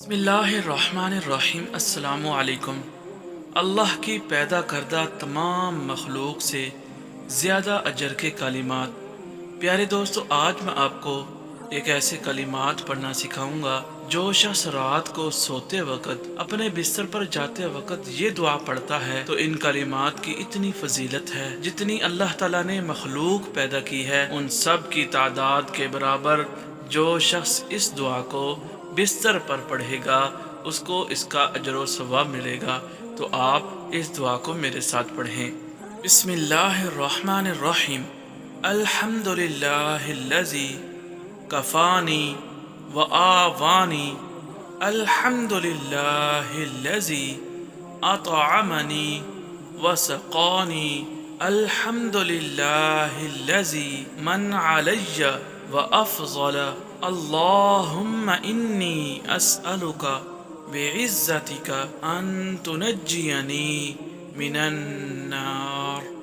بسم اللہ الرحمن الرحیم۔ السلام علیکم۔ اللہ کی پیدا کردہ تمام مخلوق سے زیادہ اجر کے کلمات۔ پیارے دوستو، آج میں آپ کو ایک ایسے کلمات پڑھنا سکھاؤں گا جو شخص رات کو سوتے وقت، اپنے بستر پر جاتے وقت یہ دعا پڑھتا ہے تو ان کلمات کی اتنی فضیلت ہے جتنی اللہ تعالیٰ نے مخلوق پیدا کی ہے ان سب کی تعداد کے برابر۔ جو شخص اس دعا کو بستر پر پڑھے گا اس کو اس کا اجر و ثواب ملے گا۔ تو آپ اس دعا کو میرے ساتھ پڑھیں۔ بسم اللہ الرحمن الرحیم۔ الحمد للہ الذی کفانی وآوانی، الحمد للہ الذی اطعمنی وسقانی، الحمد للہ الذی من علی وافضل، اللہم انی اسألک بعزتک ان تنجینی من النار۔